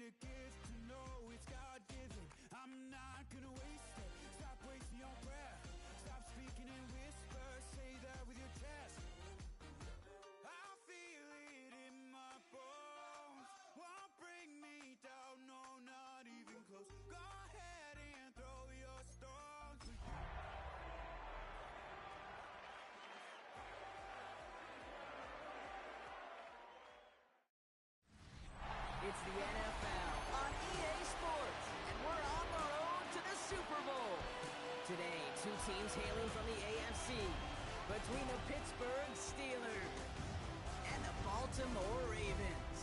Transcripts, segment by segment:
need a gift to know it's God-given. I'm not gonna waste it. Stop wasting your breath. Stop speaking in whispers. Say that with your chest. I feel it in my bones. Won't bring me down, no, not even close. Go ahead and throw your stones. It's the NFL on EA Sports, and we're on the road to the Super Bowl. Today, two teams hailing from the AFC, between the Pittsburgh Steelers and the Baltimore Ravens.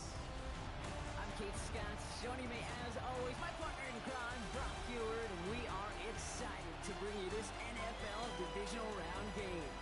I'm Kate Scott, joining me as always, my partner in crime, Brock Heward, and we are excited to bring you this NFL Divisional Round game.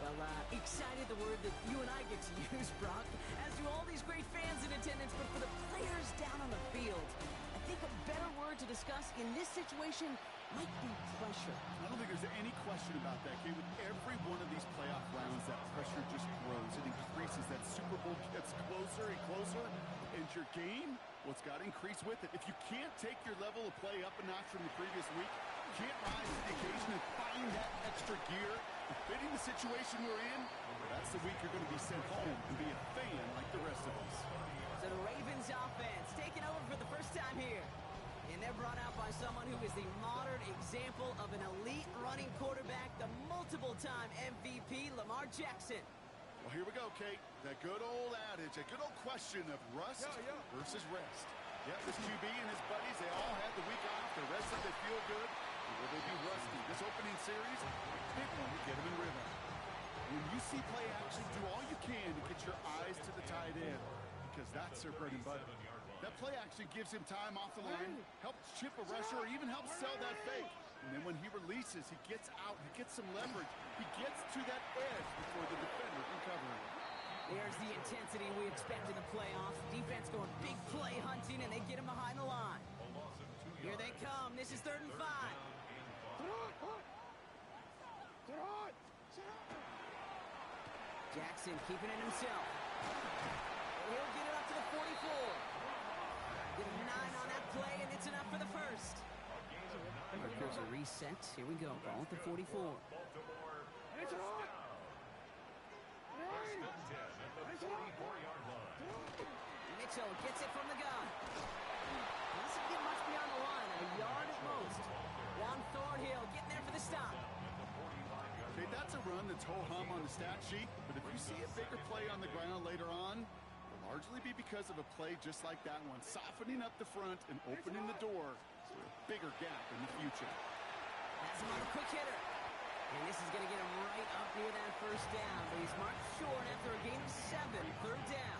Well, excited, the word that you and I get to use, Brock, as do all these great fans in attendance, but for the players down on the field, I think a better word to discuss in this situation might be pressure. I don't think there's any question about that, Kate. With every one of these playoff rounds, that pressure just grows. It increases. That Super Bowl gets closer and closer, and your game, well, it's got to increase with it. If you can't take your level of play up a notch from the previous week, can't rise to the occasion and find that extra gear, fitting the situation we're in, that's the week you're going to be sent home and be a fan like the rest of us. So the Ravens offense taking over for the first time here. And they're brought out by someone who is the modern example of an elite running quarterback, the multiple-time MVP, Lamar Jackson. Well, here we go, Kate. That good old adage, that good old question of rust versus rest. Yep, this QB and his buddies, they all had the week off. The rest of they feel good. Or will they be rusty? This opening series, big one to get them in rhythm. When you see play action, do all you can to get your eyes to the tight end, because that's their bread and butter. That play action gives him time off the line, helps chip a rusher, or even helps sell that fake. And then when he releases, he gets out, he gets some leverage. He gets to that edge before the defender can cover him. There's the intensity we expect in the playoffs. Defense going big play hunting, and they get him behind the line. Here they come. This is 3rd and 5. Jackson keeping it himself. He'll get it up to the 44. Get a 9 on that play, and it's enough for the first. Here's a reset. Here we go. Ball at the 44. Mitchell gets it from the gun. Doesn't get much beyond the line, a yard at most. Juan Thornhill getting there for the stop. Okay, that's a run that's ho-hum on the stat sheet, but if you see a bigger play on the ground later on, it'll largely be because of a play just like that one, softening up the front and opening the door for a bigger gap in the future. Has him on a quick hitter. And this is going to get him right up near that first down, but he's marked short after a gain of 7, 3rd down.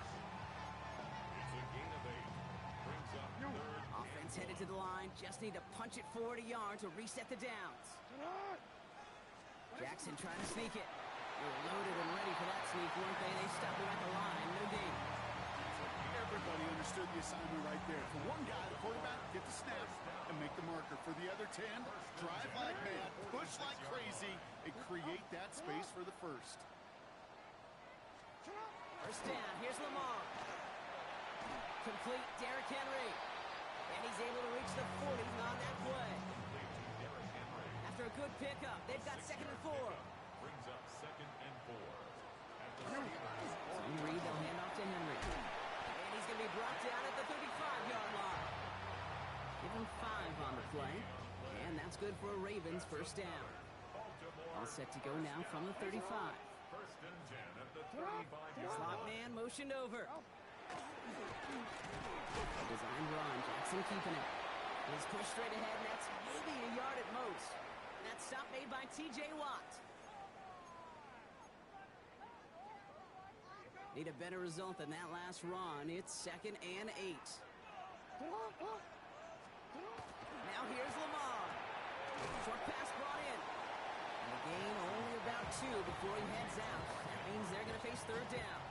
It's a gain of 8. Brings up 3rd. Offense headed to the line, just need to punch it forward a yard to reset the downs. Jackson trying to sneak it. They were loaded and ready for that sneak, weren't they? They stopped him at the line, no gain. Everybody understood the assignment right there. For one guy, the quarterback, get the snap and make the marker. For the other 10, drive like mad, push like crazy, and create that space for the first. First down, here's Lamar. Complete, Derrick Henry. And he's able to reach the 40 on that play. After a good pickup, they've got 2nd and 4. Brings up 2nd and 4. Some read, they'll hand off to Henry. And he's going to be brought down at the 35-yard line. Give him 5 on the play. And that's good for a Ravens first down. All set to go now from the 35. 1st and 10 at the 35-yard Slot line. man motioned over. Designed run, Jackson keeping it. He's pushed straight ahead, and that's maybe a yard at most. That stop made by T.J. Watt. Need a better result than that last run. It's 2nd and 8. Now here's Lamar. Short pass brought in. And the gain only about 2 before he heads out. That means they're going to face 3rd down.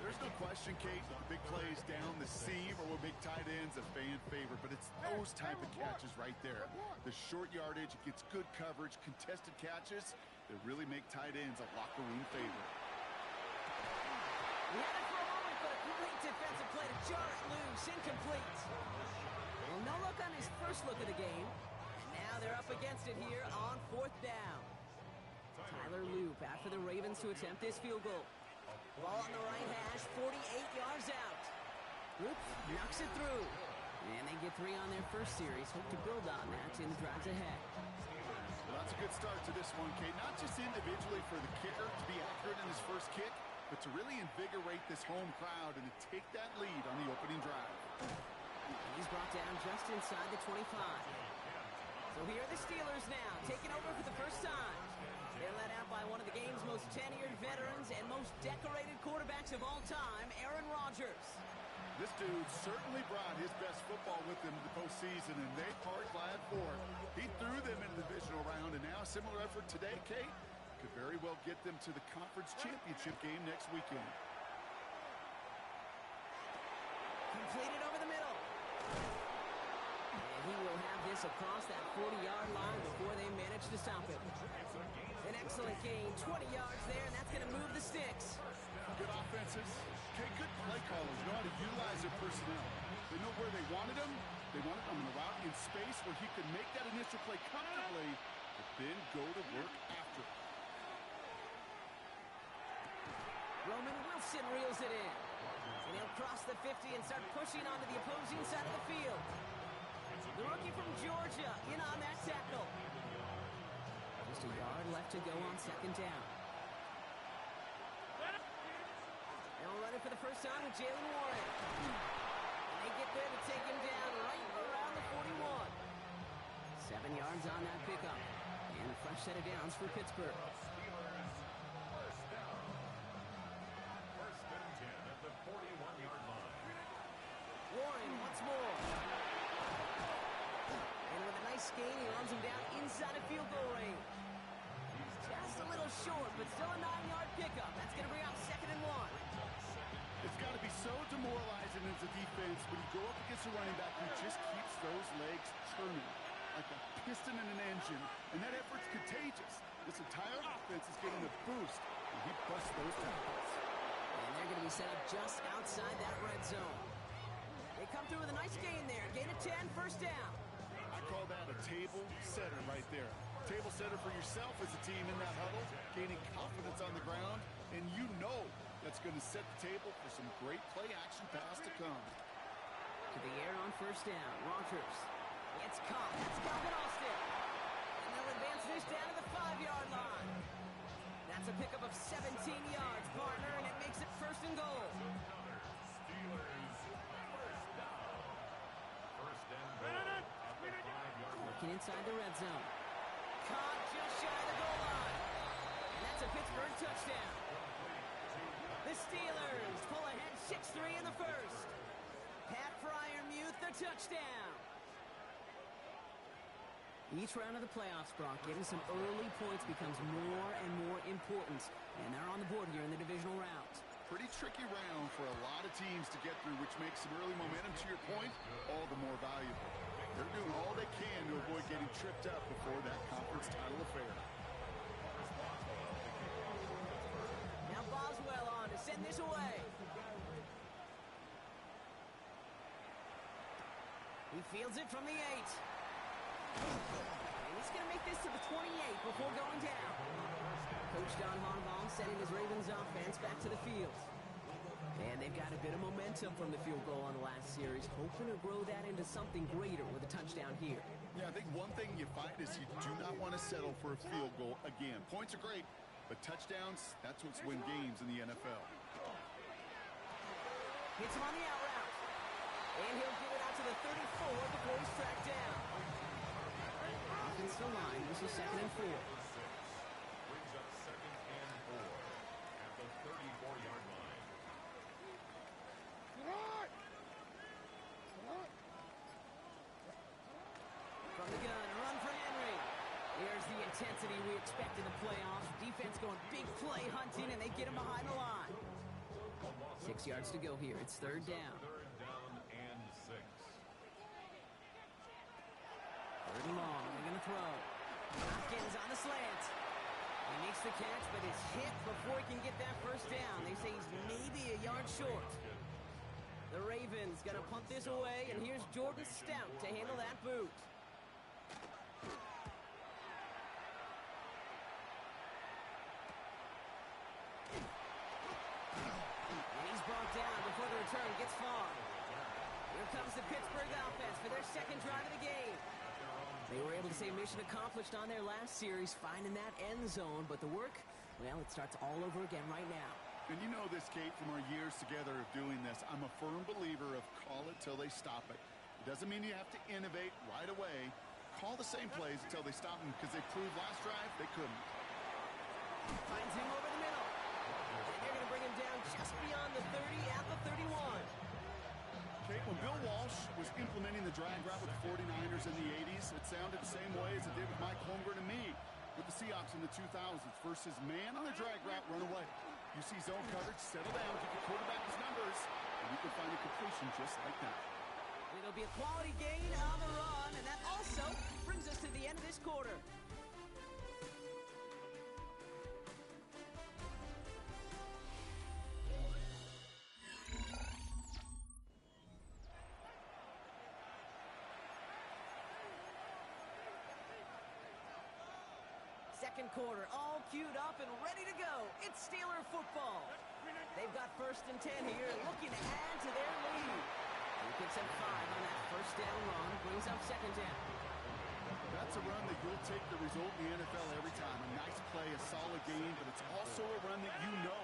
There's no question, Kate, the big plays down the seam or with big tight ends a fan favorite, but it's those type of catches right there. The short yardage, it gets good coverage, contested catches that really make tight ends a locker room favorite. He had it for a moment, but a great defensive play to jar it loose. Pass incomplete. Well, no luck on his first look of the game. And now they're up against it here on 4th down. Tyler Loop after the Ravens to attempt this field goal. Ball on the right hash, 48 yards out. Loop knocks it through. And they get 3 on their first series. Hope to build on that in the drives ahead. Well, that's a good start to this one, Kate. Not just individually for the kicker to be accurate in his first kick, but to really invigorate this home crowd and to take that lead on the opening drive. He's brought down just inside the 25. So here are the Steelers now, taking over for the first time. They're led out by one of the game's most tenured veterans and most decorated quarterbacks of all time, Aaron Rodgers. This dude certainly brought his best football with him in the postseason, and they are glad for it. He threw them in the divisional round, and now a similar effort today, Kate, could very well get them to the conference championship game next weekend. Completed over the middle. And he will have this across that 40-yard line before they manage to stop it. An excellent gain, 20 yards there, and that's going to move the sticks. Good offenses. Okay, good play callers know how to utilize their personnel. They know where they wanted him. They wanted him in the route in space where he could make that initial play comfortably, but then go to work after it. Roman Wilson reels it in. And he'll cross the 50 and start pushing onto the opposing side of the field. The rookie from Georgia in on that tackle. Just a yard left to go on 2nd down. They'll run it for the first time with Jaylen Warren. And they get there to take him down right around the 41. 7 yards on that pickup. And a fresh set of downs for Pittsburgh. Warren once more. And with a nice gain, he runs him down inside of field goal range. Just a little short, but still a 9-yard pickup. That's going to bring out 2nd and 1. It's got to be so demoralizing as a defense when you go up against a running back who just keeps those legs turning like a piston in an engine. And that effort's contagious. This entire offense is getting a boost when he busts those tackles. And they're going to be set up just outside that red zone. They come through with a nice gain there. Gain of 10, first down. I call that a table setter right there. Table setter for yourself as a team in that huddle, gaining confidence on the ground, and you know that's going to set the table for some great play action pass to come. To the air on first down. Rodgers. It's caught. That's Calvin Austin. And they'll advance this down to the 5-yard line. That's a pickup of 17 yards, partner, and it makes it 1st and goal. Working inside the red zone. Caught just shy of the goal line. And that's a Pittsburgh touchdown. The Steelers pull ahead 6-3 in the first. Pat Freiermuth, the touchdown. Each round of the playoffs, Brock, getting some early points becomes more and more important. And they're on the board here in the divisional round. Pretty tricky round for a lot of teams to get through, which makes some early momentum, to your point, all the more valuable. They're doing all they can to avoid getting tripped up before that conference title affair. Now Boswell on to send this away. He fields it from the 8. And he's going to make this to the 28 before going down. Coach Don Harbaugh sending his Ravens offense back to the field. And they've got a bit of momentum from the field goal on the last series, hoping to grow that into something greater with a touchdown here. Yeah, I think one thing you find is you do not want to settle for a field goal again. Points are great, but touchdowns, that's what's win games in the NFL. Hits him on the out route. And he'll give it out to the 34 before he's tracked down. Offense to line. This is 2nd and 4. Brings up 2nd and 4 at the 34-yard line. From the gun, a run for Henry. There's the intensity we expect in the playoffs. Defense going big play hunting, and they get him behind the line. 6 yards to go here. It's 3rd down. 3rd down and 6. 3rd and long. They're going to throw. Hopkins on the slant. He makes the catch, but is hit before he can get that first down. They say he's maybe a yard short. The Ravens Ravens gonna punt this away, and here's Jordan Stout to handle that boot. And he's brought down before the return gets far. Here comes the Pittsburgh offense for their second drive of the game. They were able to say mission accomplished on their last series, finding that end zone, but the work, well, it starts all over again right now. And you know this, Kate, from our years together of doing this. I'm a firm believer of call it till they stop it. It doesn't mean you have to innovate right away. Call the same plays until they stop them, because they proved last drive they couldn't. Finds him over the middle. And they're going to bring him down just beyond the 30 at the 31. Kate, when Bill Walsh was implementing the drag route with the 49ers in the 80s, it sounded the same way as it did with Mike Holmgren and me with the Seahawks in the 2000s versus man on a drag route, run away. You see zone coverage, settle down, give your quarterback his numbers, and you can find a completion just like that. It'll be a quality gain on the run, and that also brings us to the end of this quarter. Second quarter, all queued up and ready to go. It's Steeler football. They've got 1st and 10 here, looking to add to their lead. He picks up 5 on that first down run, brings up 2nd down. That's a run that you'll take the result in the NFL every time. A nice play, a solid game, but it's also a run that you know,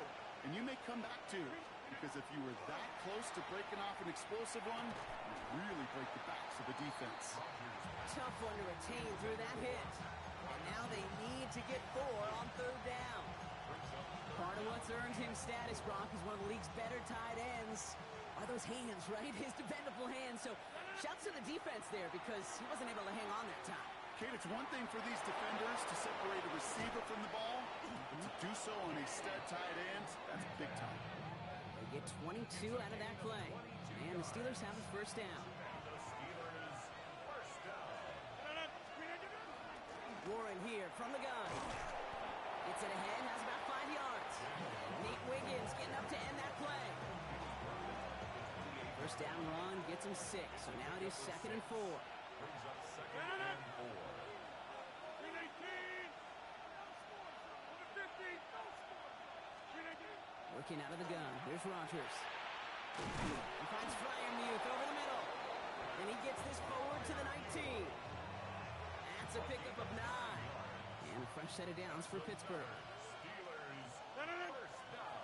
and you may come back to. Because if you were that close to breaking off an explosive one, you really break the backs of the defense. Tough one to retain through that hit. And now they need to get 4 on 3rd down. Part of what's earned him status, Brock, is one of the league's better tight ends. Are those hands, right? His dependable hands. So shouts to the defense there because he wasn't able to hang on that time. Kate, it's one thing for these defenders to separate a receiver from the ball, but to do so on a stud tight end, that's big time. They get 22 out of that play. And the Steelers have a 1st down. Warren here from the gun. Gets it ahead, has about 5 yards. Nate Wiggins getting up to end that play. 1st down run gets him 6, so now it is 2nd and 4. Brings up 2nd and 4. Working out of the gun. Here's Rodgers. He finds Freiermuth over the middle. And he gets this forward to the 19. That's a pickup of 9. And a fresh set of downs for Pittsburgh. Steelers, 1st down.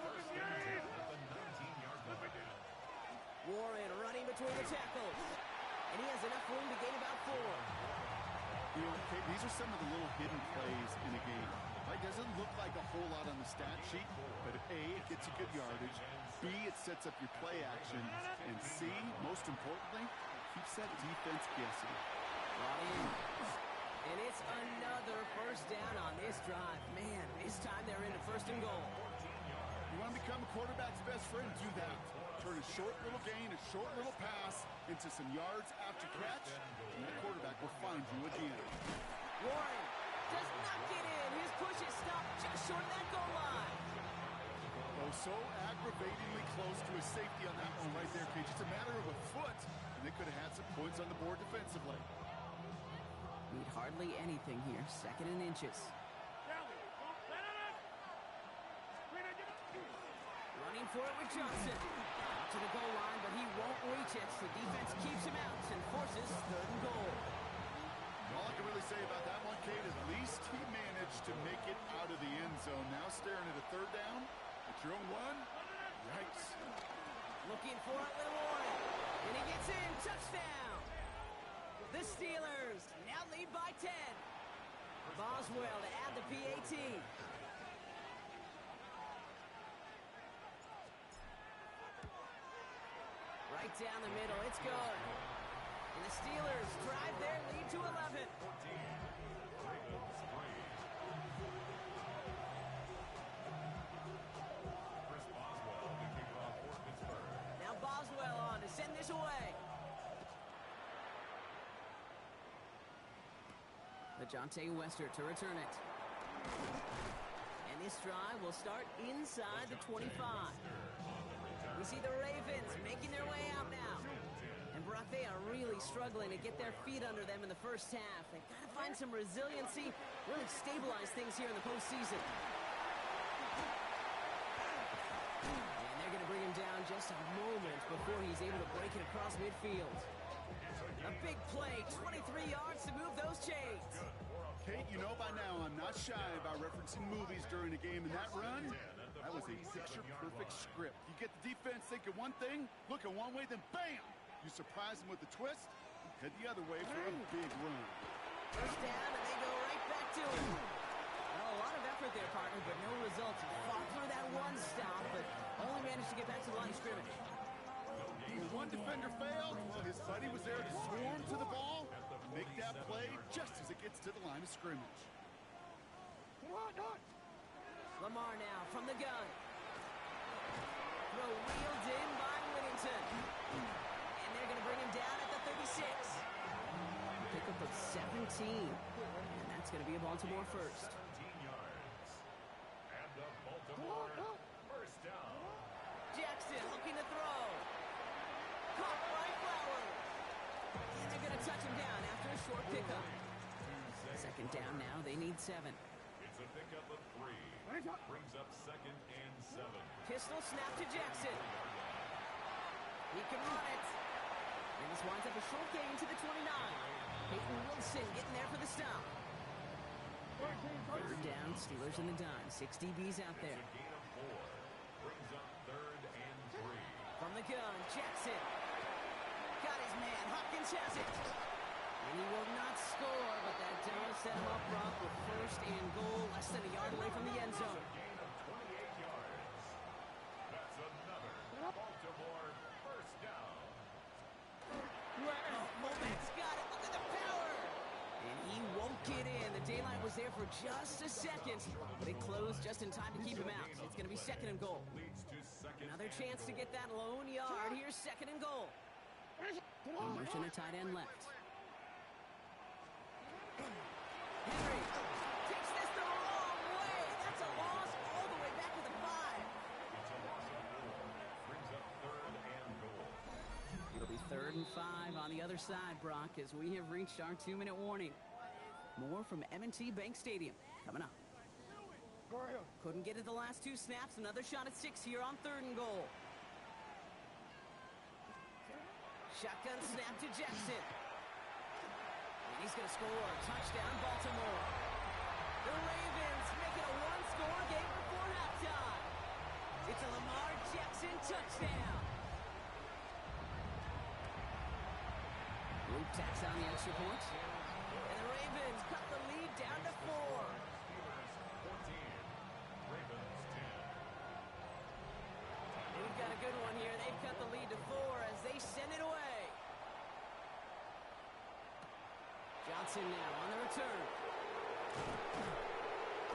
1st and 10 at the 19-yard line. Warren running between the tackles. And he has enough room to gain about 4. You know, Kate, these are some of the little hidden plays in a game. Right? Doesn't look like a whole lot on the stat sheet, but A, it gets you good yardage. B, it sets up your play action. And C, most importantly, keeps that defense guessing. Brought in. And it's another 1st down on this drive. Man, this time they're into 1st and goal. You want to become a quarterback's best friend? Do that. Turn a short little gain, a short little pass into some yards after catch, and that quarterback will find you again. Warren does not get in. His push is stopped just short of that goal line. Oh, so aggravatingly close to a safety on that one right there, Kate. Just a matter of a foot, and they could have had some points on the board defensively. Need hardly anything here. 2nd and inches. Running for it with Johnson. Out to the goal line, but he won't reach it. The defense keeps him out and forces 3rd and goal. All I can really say about that one, Kate, at least he managed to make it out of the end zone. Now staring at a 3rd down. At your own 1. Yikes. Looking for it with Warren. And he gets in. Touchdown. The Steelers now lead by 10. Boswell to add the PAT. Right down the middle. It's good. And the Steelers drive their lead to 11. Now Boswell on to send this away. LaJohntay Wester to return it. And this drive will start inside the 25. We see the Ravens make making their way out now. And Brock, they are really struggling to get their feet under them in the first half. They've got to find some resiliency, really stabilize things here in the postseason. And they're going to bring him down just a moment before he's able to break it across midfield. A big play, 23 yards to move those chains. Kate, you know by now I'm not shy about referencing movies during a game, and that run, that was a picture-perfect script. You get the defense thinking one thing, looking one way, then bam! You surprise them with the twist, head the other way for a big run. First down, and they go right back to him. Well, a lot of effort there, partner, but no results. He fought through that one stop, but only managed to get back to the line of scrimmage. One defender failed. His buddy was there to swarm to the ball, make that play just as it gets to the line of scrimmage. Lamar now from the gun. Throw wheeled in by Whittington. And they're going to bring him down at the 36. Pickup of 17. And that's going to be a Baltimore first. 17 yards. And the Baltimore first down. Jackson looking to throw. Caught by Flowers. And they're going to touch him down after a short pickup. Second down now. They need 7. It's a pickup of 3. Brings up 2nd and 7. Pistol snap to Jackson. He can run it. And this winds up a short gain to the 29. Peyton Wilson getting there for the stop. Third down, Steelers in the dime. 6 DBs out there. It's a gain of 4. Brings up 3rd and 3. From the gun, Jackson. Got his man. Hopkins has it. And he will not score, but that does set him up, Brock, with first and goal, less than a yard away from the end zone. Gain of 28 yards. That's another Baltimore first down. Well, Moment's got it. Look at the power. And he won't get in. The daylight was there for just a second, but it closed just in time to keep him out. It's going to be 2nd and goal. Leads to 2nd. Another chance to get that lone yard. Here's 2nd and goal. Motion to tight end left. Henry takes this the wrong way. That's a loss all the way back to the 5. It's a loss of 4. Brings up 3rd and goal. It'll be 3rd and 5 on the other side, Brock, as we have reached our 2-minute warning. More from M&T Bank Stadium coming up. Couldn't get it the last 2 snaps. Another shot at 6 here on 3rd and goal. Shotgun snap to Jackson. And he's going to score. Touchdown, Baltimore. The Ravens making a 1-score game before halftime. It's a Lamar Jackson touchdown. Luke tacks on the extra point. And the Ravens cut the lead down to 4. Steelers 14. Ravens 10. We've got a good one here. They've cut the lead to 4 as they send it away. Johnson now on the return.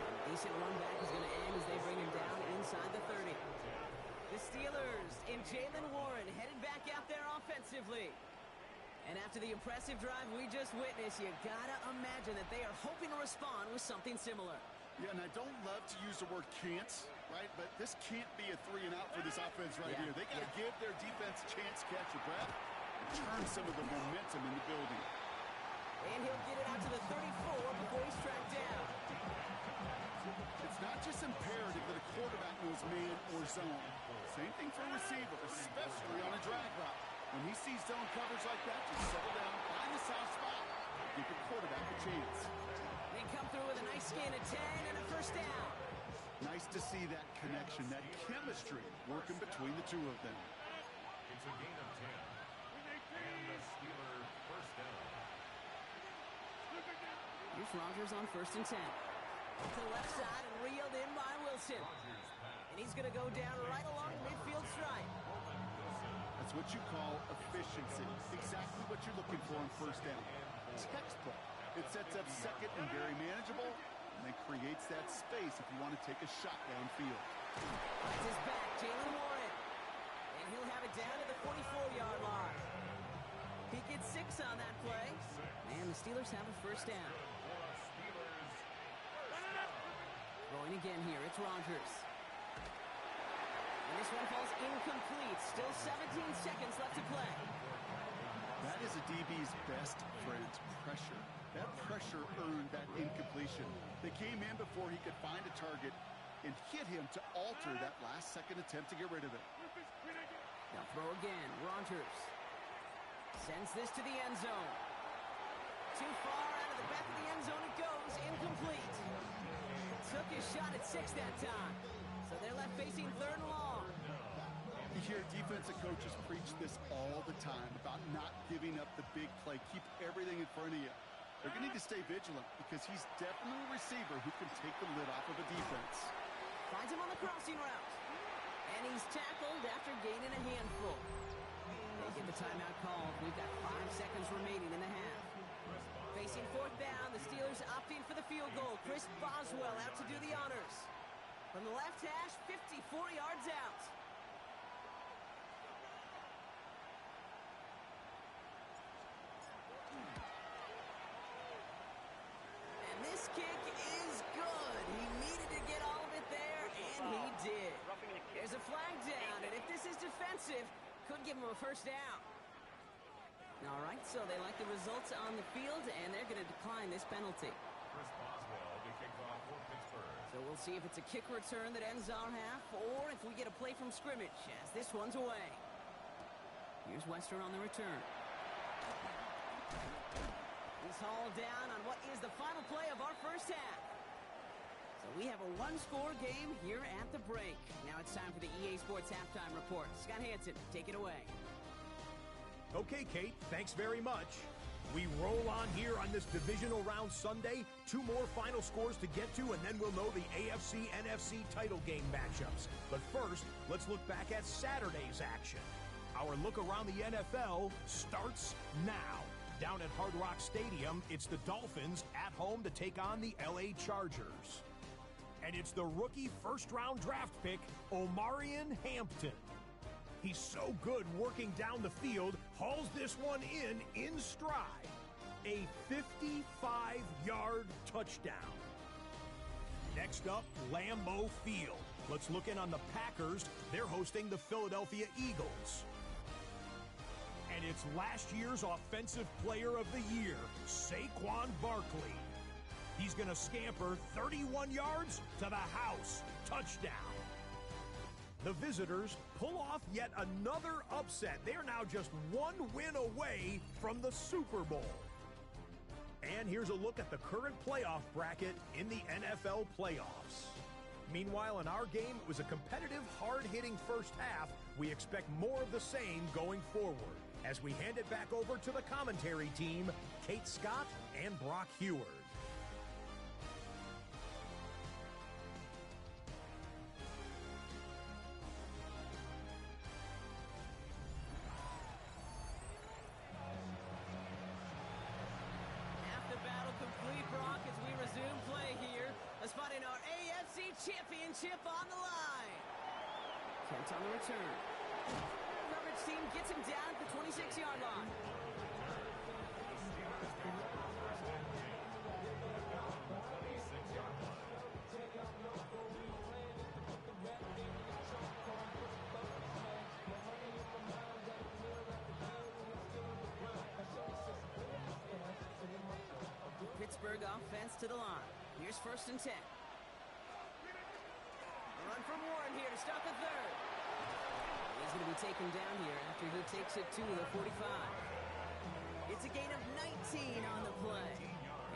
A decent run back is going to end as they bring him down inside the 30. The Steelers in Jaylen Warren headed back out there offensively. And after the impressive drive we just witnessed, you gotta imagine that they are hoping to respond with something similar. Yeah, and I don't love to use the word can't, right? But this can't be a 3-and-out for this offense right here. They got to give their defense a chance to catch your breath and turn some of the momentum in the building. And he'll get it out to the 34 before he's tracked down. It's not just imperative that a quarterback knows man or zone. Same thing for a receiver, especially on a drag route. When he sees zone coverage like that, just settle down, find the soft spot, give your quarterback a chance. They come through with a nice gain of 10 and a first down. Nice to see that connection, that chemistry working between the two of them. It's a gain of 10. And the Steeler first down. Here's Rodgers on 1st and 10. To the left side and reeled in by Wilson. Rodgers pass. And he's going to go down right along midfield stripe. That's what you call efficiency. Exactly what you're looking for on first down. Textbook. It sets up 2nd and very manageable, and then creates that space if you want to take a shot downfield. That's his back, Jaylen Warren. And he'll have it down to the 44-yard line. He gets 6 on that play. And the Steelers have a first down. Going again here, it's Rodgers. And This one falls incomplete. Still 17 seconds left to play. That is a DB's best friend, pressure. That pressure earned that incompletion. They came in before he could find a target and hit him to alter that last-second attempt to get rid of it. They'll throw again. Rogers sends this to the end zone. Too far out of the back of the end zone it goes. Incomplete. Took his shot at 6 that time. So they're left facing 3rd and long. You hear defensive coaches preach this all the time about not giving up the big play. Keep everything in front of you. They're going to need to stay vigilant because he's definitely a receiver who can take the lid off of a defense. Finds him on the crossing route. And he's tackled after gaining a handful. They get the timeout called. We've got 5 seconds remaining in the half. Facing 4th down, the Steelers opting for the field goal. Chris Boswell out to do the honors. From the left hash, 54 yards out. And this kick is good. He needed to get all of it there, and he did. There's a flag down, and if this is defensive, could give him a 1st down. All right, so they like the results on the field, and they're going to decline this penalty. Chris Boswell, the kickoff for Pittsburgh. So we'll see if it's a kick return that ends our half, or if we get a play from scrimmage, as this one's away. Here's Western on the return. He's hauled down on what is the final play of our 1st half. So we have a 1-score game here at the break. Now it's time for the EA Sports Halftime Report. Scott Hansen, take it away. Okay, Kate, thanks very much. We roll on here on this divisional round Sunday. 2 more final scores to get to, and then we'll know the AFC-NFC title game matchups. But first, let's look back at Saturday's action. Our look around the NFL starts now. Down at Hard Rock Stadium, it's the Dolphins at home to take on the LA Chargers. And it's the rookie 1st-round draft pick, Omarion Hampton. He's so good working down the field, hauls this one in stride. A 55-yard touchdown. Next up, Lambeau Field. Let's look in on the Packers. They're hosting the Philadelphia Eagles. And it's last year's Offensive Player of the Year, Saquon Barkley. He's going to scamper 31 yards to the house. Touchdown. The visitors pull off yet another upset. They are now just 1 win away from the Super Bowl. And here's a look at the current playoff bracket in the NFL playoffs. Meanwhile, in our game, it was a competitive, hard-hitting 1st half. We expect more of the same going forward. As we hand it back over to the commentary team, Kate Scott and Brock Heward. Championship on the line. Kent on the return. Coverage team gets him down at the 26-yard line. Pittsburgh offense to the line. Here's 1st and 10. Run from Warren here to stop the 3rd. He's going to be taken down here after he takes it to the 45. It's a gain of 19 on the play.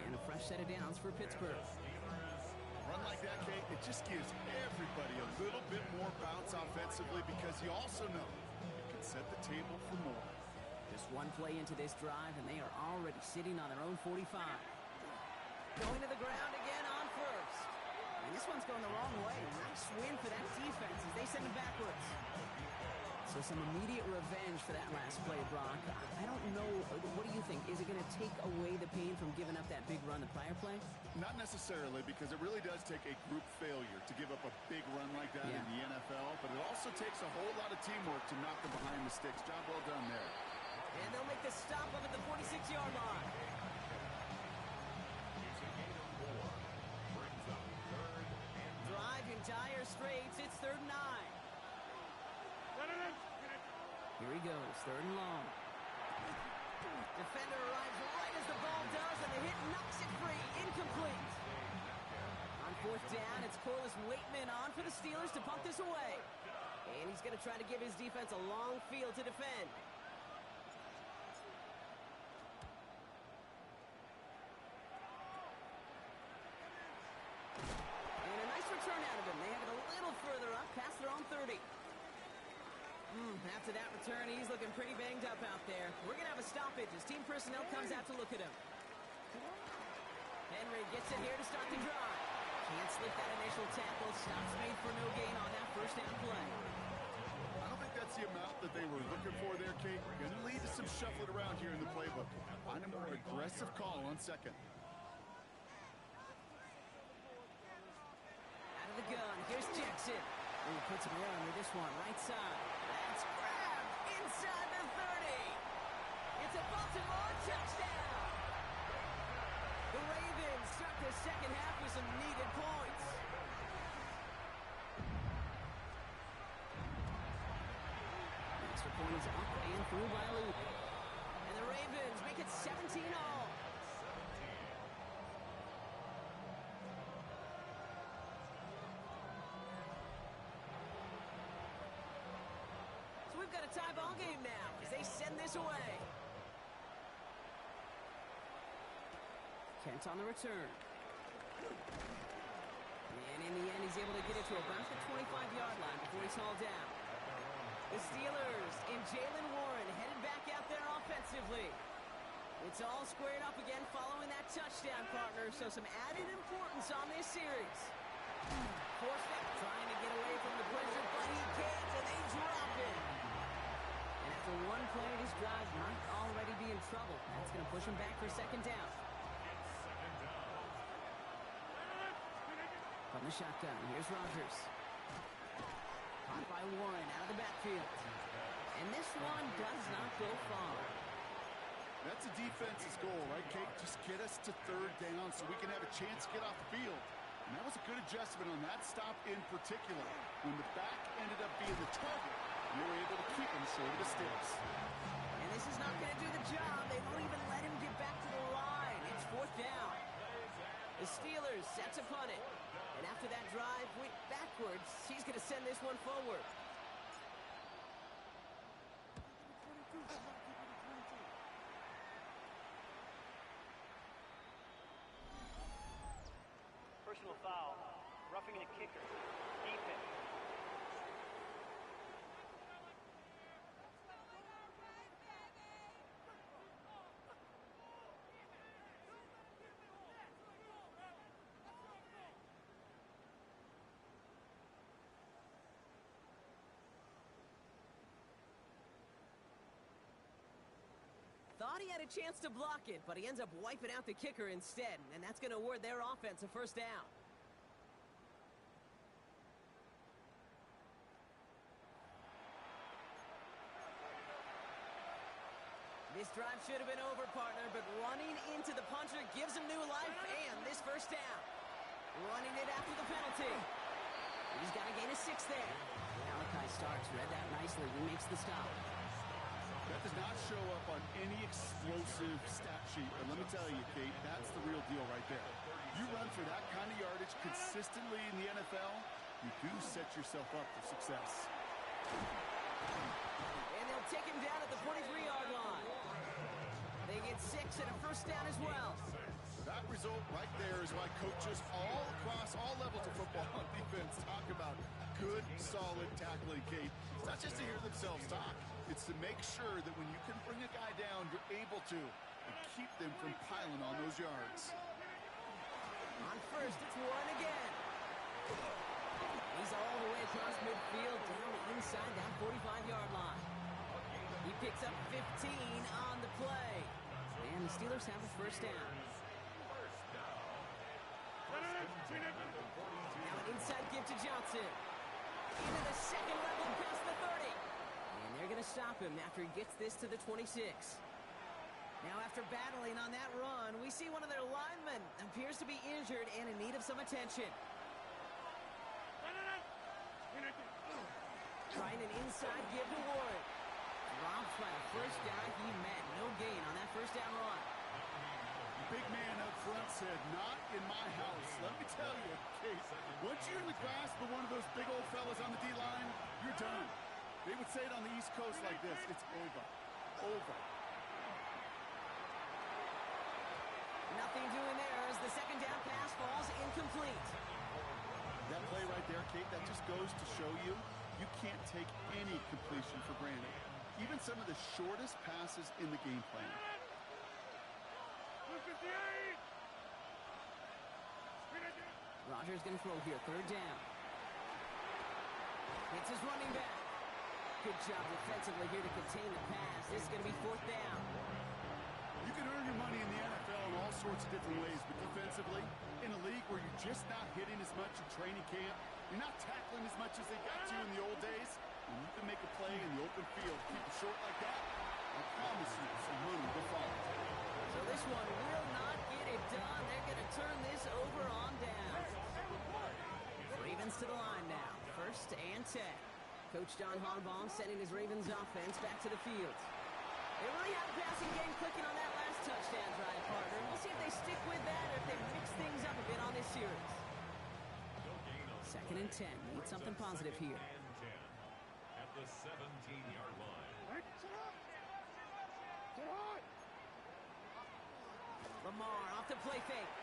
And a fresh set of downs for Pittsburgh. A run like that, Kate, it just gives everybody a little bit more bounce offensively because you also know it can set the table for more. Just 1 play into this drive, and they are already sitting on their own 45. Going to the ground again on 1st. And this one's going the wrong way. Nice win for that defense as they send it backwards. So some immediate revenge for that last play, Brock. I don't know. What do you think? Is it going to take away the pain from giving up that big run the prior play? Not necessarily, because it really does take a group failure to give up a big run like that in the NFL. But it also takes a whole lot of teamwork to knock them behind the sticks. Job well done there. And they'll make the stop up at the 46-yard line. Driving dire straits, it's 3rd and 9. Here he goes, third and long. Defender arrives right as the ball does, and the hit knocks it free. Incomplete. On fourth down, it's Corliss Waitman on for the Steelers to punt this away. And he's going to try to give his defense a long field to defend. And a nice return out of him. They have it a little further up, past their own 30. After that return, he's looking pretty banged up out there. We're going to have a stoppage as team personnel comes out to look at him. Henry gets it here to start the drive. Can't slip that initial tackle. Stops made for no gain on that first down play. I don't think that's the amount that they were looking for there, Kate. Going to lead to some shuffling around here in the playbook. Find a more aggressive call on second. Out of the gun, here's Jackson. He puts him around with this one, right side. That's grabbed inside the 30. It's a Baltimore touchdown. The Ravens start the second half with some needed points. Extra point is up and through by Luke. And the Ravens make it 17-all. So we've got a tie ball game now as they send this away. Kent on the return. And in the end, he's able to get it to about the 25-yard line before he's hauled down. The Steelers and Jaylen Warren headed back out there offensively. It's all squared up again following that touchdown, partner, so some added importance on this series. Forced it, trying to get away from the pressure, but he can't, and they drop it. And after one play, this drive might already be in trouble. That's going to push him back for second down. From the shotgun, here's Rodgers. Caught by Warren out of the backfield. And this one does not go far. That's a defense's goal, right, Kate? Just get us to third down so we can have a chance to get off the field. And that was a good adjustment on that stop in particular. When the back ended up being the target, you were able to keep him short of the sticks. And this is not going to do the job. They won't even let him get back to the line. It's fourth down. The Steelers set to punt it. And after that drive went backwards, he's going to send this one forward. Personal foul, roughing the kicker, defense. Thought he had a chance to block it, but he ends up wiping out the kicker instead, and that's going to award their offense a first down. This drive should have been over, partner, but running into the puncher gives him new life, and this first down. Running it after the penalty. He's got to gain a 6 there. Malachi Starks read that nicely. He makes the stop. That does not show up on any explosive stat sheet, but let me tell you, Kate, that's the real deal right there. You run for that kind of yardage consistently in the NFL, you do set yourself up for success. And they'll take him down at the 43-yard line. They get 6 and a first down as well. That result right there is why coaches all across all levels of football on defense talk about good, solid tackling, Kate. It's not just to hear themselves talk. It's to make sure that when you can bring a guy down, you're able to and keep them from piling on those yards. On first, it's Warren again. He's all the way across midfield, down inside that 45-yard line. He picks up 15 on the play. And the Steelers have a first down. Now an inside give to Johnson. Into the second level past the 30. And they're going to stop him after he gets this to the 26. Now after battling on that run, we see one of their linemen appears to be injured and in need of some attention. Trying an inside give to Warren. first guy he met. No gain on that first down run. Big man up front said, not in my house. Let me tell you, Kate, once you're in the grasp of one of those big old fellas on the D-line, you're done. They would say it on the East Coast like this, it's over. Over. Nothing doing there as the second down pass falls incomplete. That play right there, Kate, that just goes to show you, you can't take any completion for granted. Even some of the shortest passes in the game plan. Rodgers going to throw here, third down. It's his running back. Good job defensively here to contain the pass. This is going to be fourth down. You can earn your money in the NFL in all sorts of different ways, but defensively, in a league where you're just not hitting as much in training camp, you're not tackling as much as they got you in the old days, and you can make a play in the open field, keep it short like that, I promise you some money will follow. So this one will not get it done. They're going to turn this over on down. Ravens to the line now. First and 10. Coach John Harbaugh sending his Ravens offense back to the field. They really have a passing game clicking on that last touchdown drive, partner. We'll see if they stick with that or if they mix things up a bit on this series. Second and 10. Need something positive here. At the 17-yard line. Lamar off the play fake.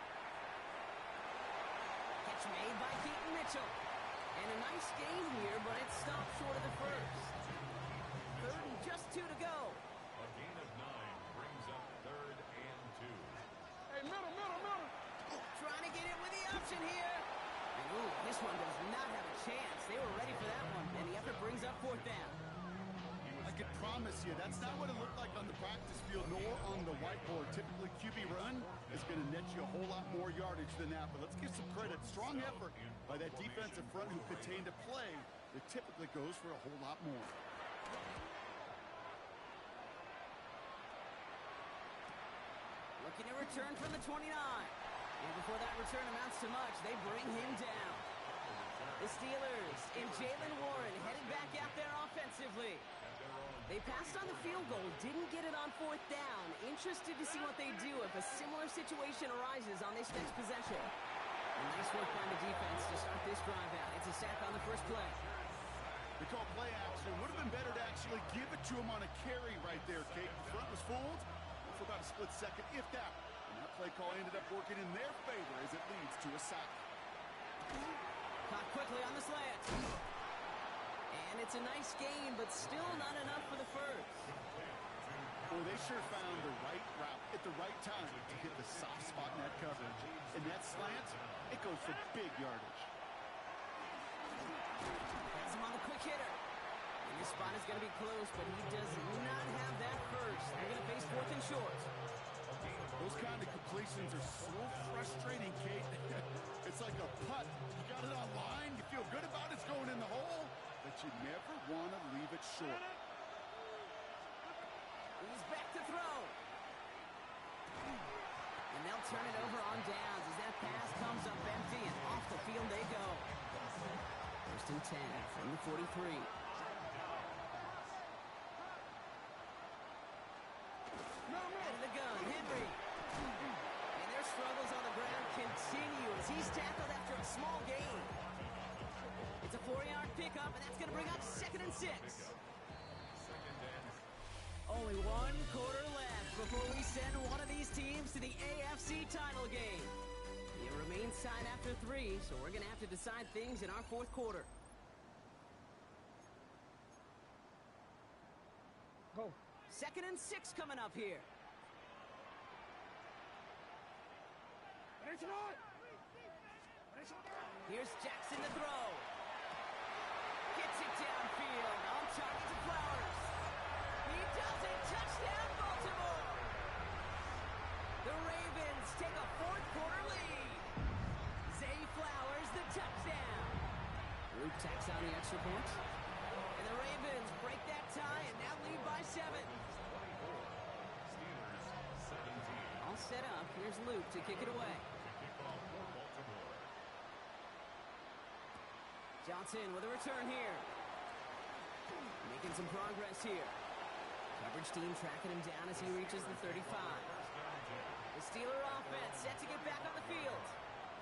Catch made by Keaton Mitchell. And a nice gain here, but it stopped short of the first. Third and just 2 to go. A gain of 9 brings up third and 2. Hey, middle. Trying to get it with the option here. And ooh, this one does not have a chance. They were ready for that one, and the effort brings up fourth down. I can promise you, that's not what it looked like on the practice field, nor on the whiteboard. Typically, QB run is going to net you a whole lot more yardage than that, but let's give some credit. Strong effort by that defensive front who contained a play that typically goes for a whole lot more. Looking to return from the 29. And before that return amounts to much, they bring him down. The Steelers and Jaylen Warren headed back out there offensively. They passed on the field goal, didn't get it on fourth down. Interested to see what they do if a similar situation arises on this next possession. And nice work by the defense to start this drive out. It's a sack on the first play. They call play action. Would have been better to actually give it to him on a carry right there, Kate. The front was fooled for about a split second, if that. And that play call ended up working in their favor as it leads to a sack. Caught quickly on the slant. And it's a nice gain, but still not enough for the first. Well, they sure found the right route at the right time to hit the soft spot in that coverage. And that slant, it goes for big yardage. Has him on the quick hitter. And this spot is going to be close, but he does not have that first. They're going to face fourth and short. Those kind of completions are so frustrating, Kate. It's like a putt. You got it on line, you feel good about it's going in the hole, but you never want to leave it short. He's back to throw. And they'll turn it over on downs as that pass comes up empty and off the field they go. First and 10 from the 43. Out of the gun, Henry. And their struggles on the ground continue as he's tackled after a small gain. It's a 4-yard pickup, and that's going to bring up second and 6. Only one quarter left before we send one of these teams to the AFC title game. It remains tied after 3, so we're going to have to decide things in our fourth quarter. Go. Second and 6 coming up here. Here's Jackson to throw. Gets it downfield. On target to Flowers. He does it. Touchdown, Baltimore. The Ravens take a fourth quarter lead. Zay Flowers, the touchdown. Luke tacks on the extra point. And the Ravens break that tie and now lead by 7. All set up. Here's Luke to kick it away. Johnson with a return here. Making some progress here. Coverage First team tracking him down as he reaches the 35. The Steeler offense set to get back on the field.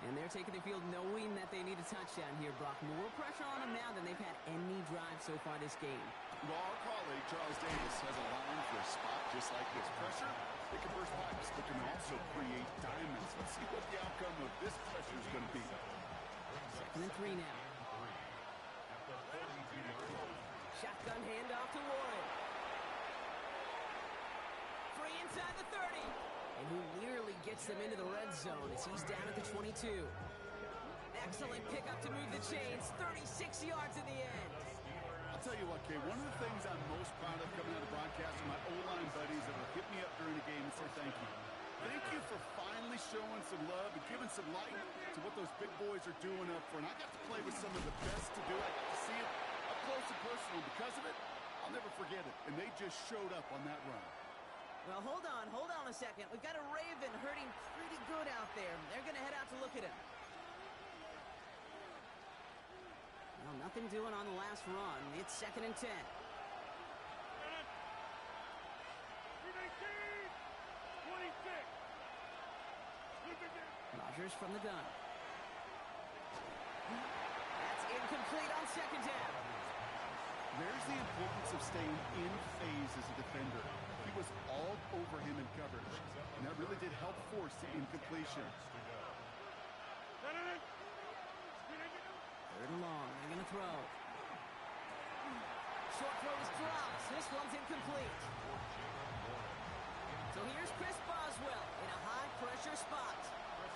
And they're taking the field knowing that they need a touchdown here, Brock. More pressure on them now than they've had any drive so far this game. Well, our colleague, Charles Davis, has a line for a spot just like this. Pressure, they can burst pipes, but can also create diamonds. Let's see what the outcome of this pressure is going to be. 2nd and 3 now. Shotgun handoff to Warren. Free inside the 30. And who nearly gets them into the red zone as he's down at the 22. Excellent pickup to move the chains. 36 yards in the end. I'll tell you what, Kay, one of the things I'm most proud of coming out of broadcast are my O-line buddies that will hit me up during the game and say thank you. Thank you for finally showing some love and giving some light to what those big boys are doing up front. I got to play with some of the best to do it. I got to see it up close and personal. Because of it, I'll never forget it. And they just showed up on that run. Well, hold on a second. We've got a Raven hurting pretty good out there. They're going to head out to look at him. Well, nothing doing on the last run. It's 2nd and 10. Rodgers from the gun. That's incomplete on 2nd down. There's the importance of staying in phase as a defender. He was all over him in coverage, and that really did help force the incompletion. 3rd and long. They're going to throw. Short throw is dropped. This one's incomplete. So here's Chris Boswell in a high-pressure spot.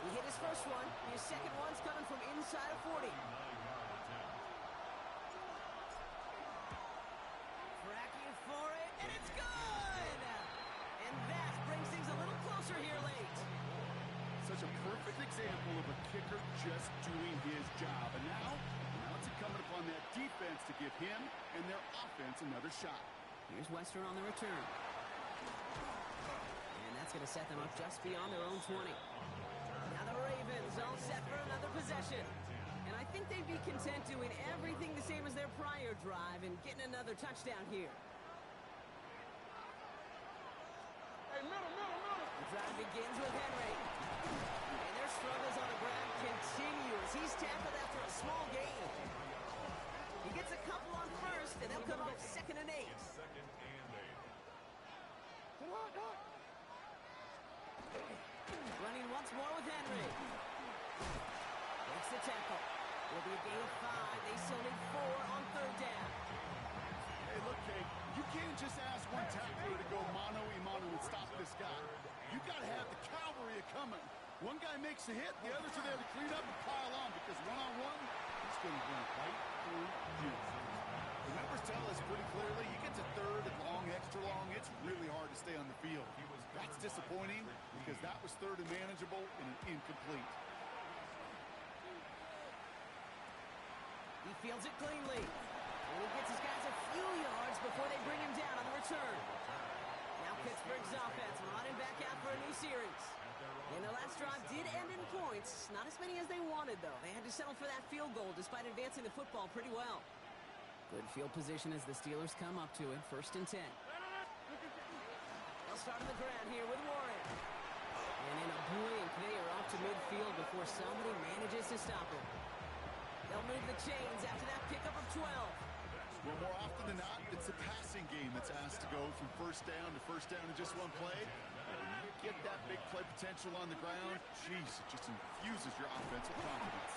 He hit his first one. His second one's coming from inside of 40. Tracking for it, and it's good! And that brings things a little closer here late. Such a perfect example of a kicker just doing his job. And now it's incumbent upon that defense to give him and their offense another shot. Here's Western on the return. And that's going to set them up just beyond their own 20. Now the Ravens all set for another possession. And I think they'd be content doing everything the same as their prior drive and getting another touchdown here. The drive begins with Henry. And their struggles on the ground continue as he's tackled after a small gain. He gets a couple on first, and they'll come up 2nd and 8. Running once more with Henry. Breaks the tackle. Will be a gain of 5. They still need 4 on 3rd down. Hey, look, Kate, you can't just ask one tackler to go mano-a-mano and stop this guy. You got to have the cavalry coming. One guy makes a hit, the others are there to clean up and pile on because one-on-one, he's going to run right through you. The numbers tell us pretty clearly, you get to 3rd and long, extra long, it's really hard to stay on the field. That's disappointing because that was 3rd and manageable and an incomplete. He fields it cleanly. And he gets his guys a few yards before they bring him down on the return. Now Pittsburgh's offense running back out for a new series. And the last drive did end in points. Not as many as they wanted, though. They had to settle for that field goal despite advancing the football pretty well. Good field position as the Steelers come up to it. 1st and 10. They'll start on the ground here with Warren. And in a blink, they are off to midfield before somebody manages to stop him. They'll move the chains after that pickup of 12. Well, more often than not, it's a passing game that's asked to go from 1st down to 1st down in just one play. When you get that big play potential on the ground, geez, it just infuses your offensive confidence.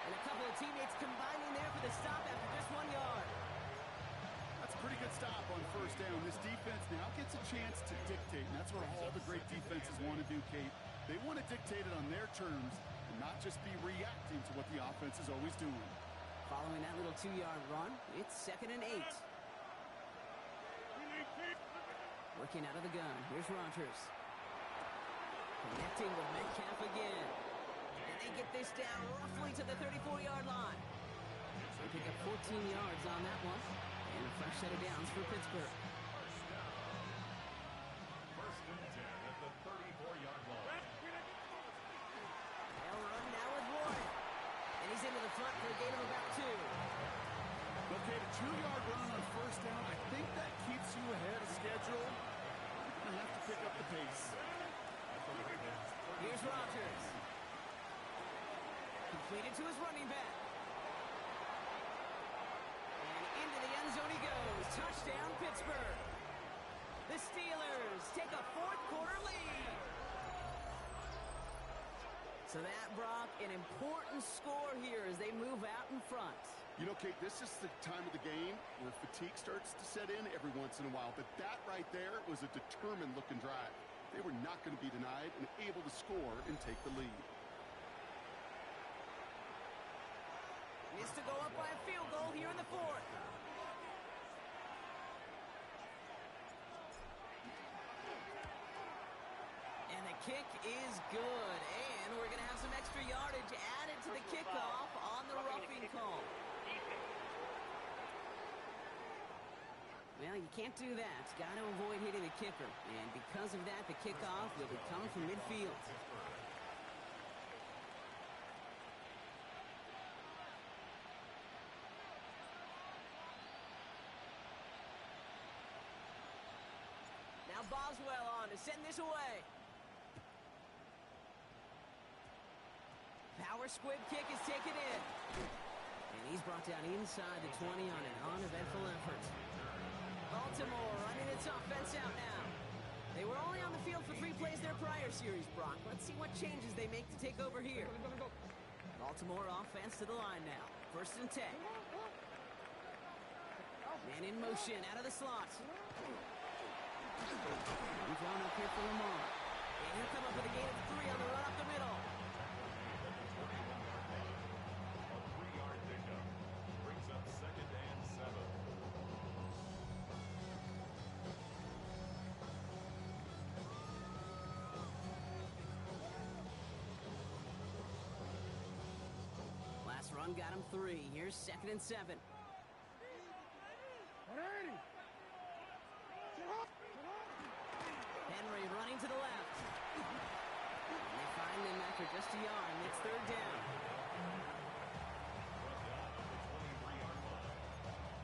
And a couple of teammates combining there for the stop after just 1 yard. That's a pretty good stop on 1st down. This defense now gets a chance to dictate, and that's what all the great defenses want to do, Kate. They want to dictate it on their terms and not just be reacting to what the offense is always doing. Following that little 2-yard run, it's 2nd and 8. Working out of the gun. Here's Rodgers. Connecting with Metcalf again. And they get this down roughly to the 34-yard line. They pick up 14 yards on that one. And a fresh set of downs for Pittsburgh. 1st and 10 at the 34-yard line. They'll run now with Warren. And he's into the front for a gain of about 2. Okay, the 2-yard run on 1st down, I think that keeps you ahead of schedule. pick up the pace. Here's Rodgers. Completed to his running back. And into the end zone he goes. Touchdown, Pittsburgh. The Steelers take a fourth-quarter lead. So that, Brock, an important score here as they move out in front. You know, Kate, this is the time of the game where fatigue starts to set in every once in a while. But that right there was a determined-looking drive. They were not going to be denied and able to score and take the lead. Needs to go up by a field goal here in the fourth. And the kick is good. And we're going to have some extra yardage added to the kickoff on the roughing call. Well, you can't do that. Got to avoid hitting the kicker. And because of that, the kickoff will be coming from midfield. Now Boswell on to send this away. Power squib kick is taken in. And he's brought down inside the 20 on an uneventful effort. Baltimore running its offense out now. They were only on the field for 3 plays their prior series, Brock. Let's see what changes they make to take over here. Baltimore offense to the line now. 1st and 10. Man in motion out of the slot. He's drawn up here for Lamar. And he'll come up with a gain of 3 on the run up the middle. A 3-yard pickup brings up 2nd and 7. Last run got him 3. Here's 2nd and 7. Henry running to the left. And they find him after just a yard, and it's 3rd down.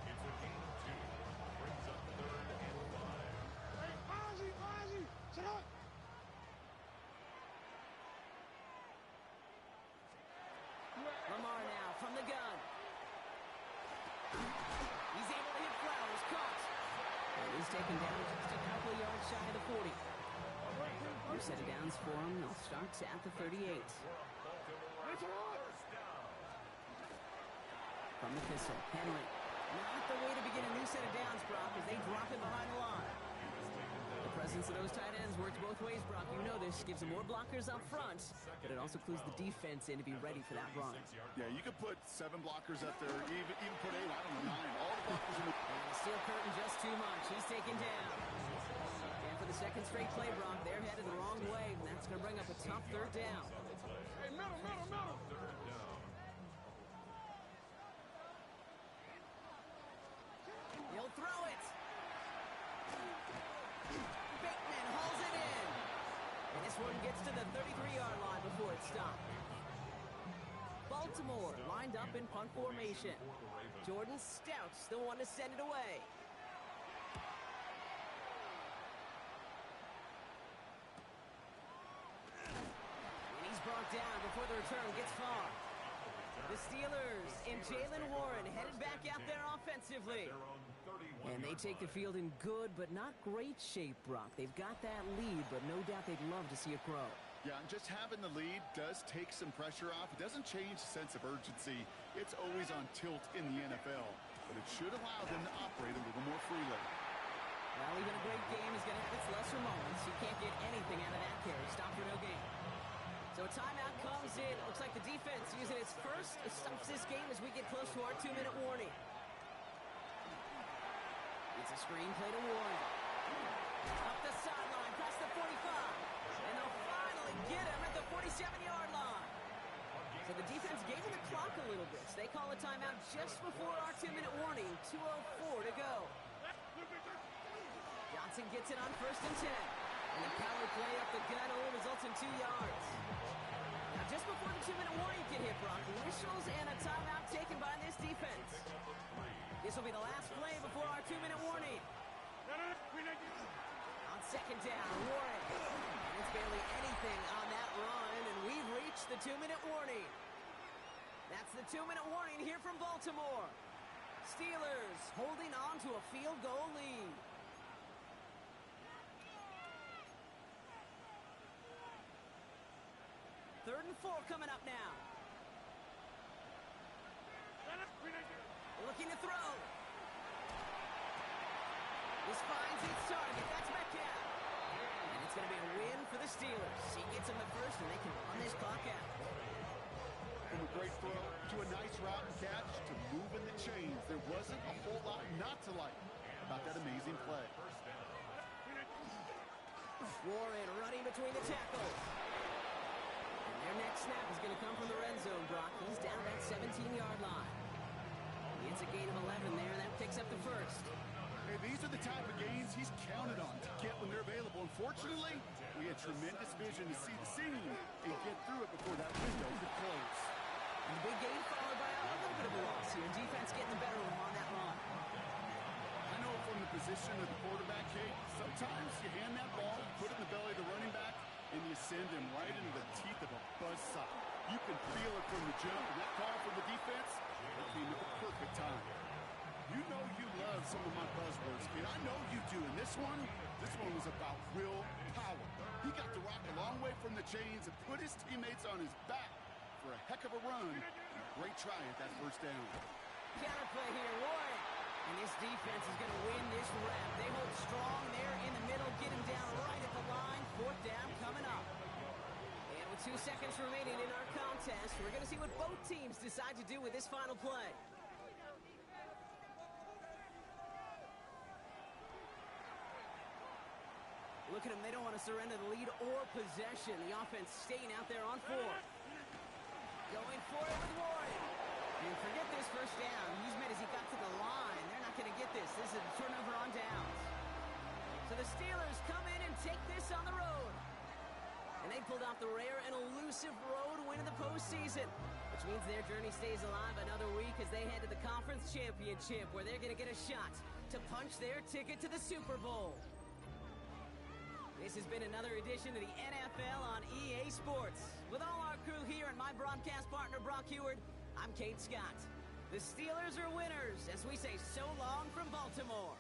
It's a gain of 2. Brings up 3rd and 5. Lamar now from the gun. He's able to hit Flowers, caught. And he's taken down just a couple of yards shy of the 40. New set of downs for him. They'll start at the 38. From the Thistle, Henry. Not the way to begin a new set of downs, Brock, as they drop it behind the line. The presence of those tight ends works both ways, Brock. You know this. Gives them more blockers up front, but it also clues the defense in to be ready for that run. Yeah, you could put 7 blockers up there, even put 8, I don't know, 9. All the blockers in the... And the steel curtain just too much. He's taken down. And for the 2nd straight play, Brock, they're headed the wrong way, and that's going to bring up a tough 3rd down. Hey, middle. 3rd down. He'll throw it. Bateman hauls it in. And this one gets to the 33-yard line before it's stopped. Baltimore lined up in punt formation. Jordan Stout's the one to send it away. And he's brought down before the return gets far. The Steelers and Jaylen Warren headed back out there offensively. And they take the field in good but not great shape, Brock. They've got that lead, but no doubt they'd love to see it grow. Yeah, and just having the lead does take some pressure off. It doesn't change the sense of urgency. It's always on tilt in the NFL, but it should allow them to operate a little more freely. Well, even a great game is going to have its lesser moments. You can't get anything out of that carry. Stop for no gain. So a timeout comes in. Looks like the defense using its first stops this game as we get close to our 2-minute warning. It's a screen play to Warren. Up the sideline, past the 45. And they'll finally get him at the 47-yard line. So the defense gave him the clock a little bit. So they call a timeout just before our 2-minute warning. 2:04 to go. Johnson gets it on 1st and 10. And the power play up the gut only results in 2 yards. Now just before the 2-minute warning get hit, Brock, whistles and a timeout taken by this defense. This will be the last play before our 2-minute warning. On 2nd second down. Warren. And it's barely anything on that run, and we've reached the 2-minute warning. That's the 2-minute warning here from Baltimore. Steelers holding on to a field goal lead. Third and 4 coming up now. Looking to throw. This finds its target. That's Metcalf. And it's going to be a win for the Steelers. He gets them the first, and they can run this clock out. From a great throw to a nice route and catch to moving the chains. There wasn't a whole lot not to like about that amazing play. Warren running between the tackles. And their next snap is going to come from the red zone, Brock. He's down that 17-yard line. He gets a gain of 11 there, and that picks up the first. Hey, these are the type of gains he's counted on to get when they're available. Unfortunately, we had tremendous vision to see the seam and get through it before that window could close. And the big gain followed by a little bit of a loss here. Defense getting the better of him on that run. I know from the position of the quarterback, Kate, sometimes you hand that ball, put it in the belly of the running back, and you send him right into the teeth of a buzzsaw. You can feel it from the jump, and that call from the defense came at the perfect time. You know you love some of my buzzwords, kid. I know you do. And this one was about real power. He got to rock a long way from the chains and put his teammates on his back for a heck of a run. And a great try at that first down. Counterplay here, Warren. And this defense is going to win this rep. They hold strong there in the middle, get him down right at the line. Fourth down coming up. And with 2 seconds remaining in our contest, we're going to see what both teams decide to do with this final play. Look at them. They don't want to surrender the lead or possession. The offense staying out there on 4. Going for it with Warren. And forget this first down. Huseman, as he got to the line, they're not going to get this. This is a turnover on downs. So the Steelers come in and take this on the road. And they pulled off the rare and elusive road win in the postseason, which means their journey stays alive another week as they head to the Conference Championship, where they're going to get a shot to punch their ticket to the Super Bowl. This has been another edition of the NFL on EA Sports. With all our crew here and my broadcast partner, Brock Heward, I'm Kate Scott. The Steelers are winners as we say so long from Baltimore.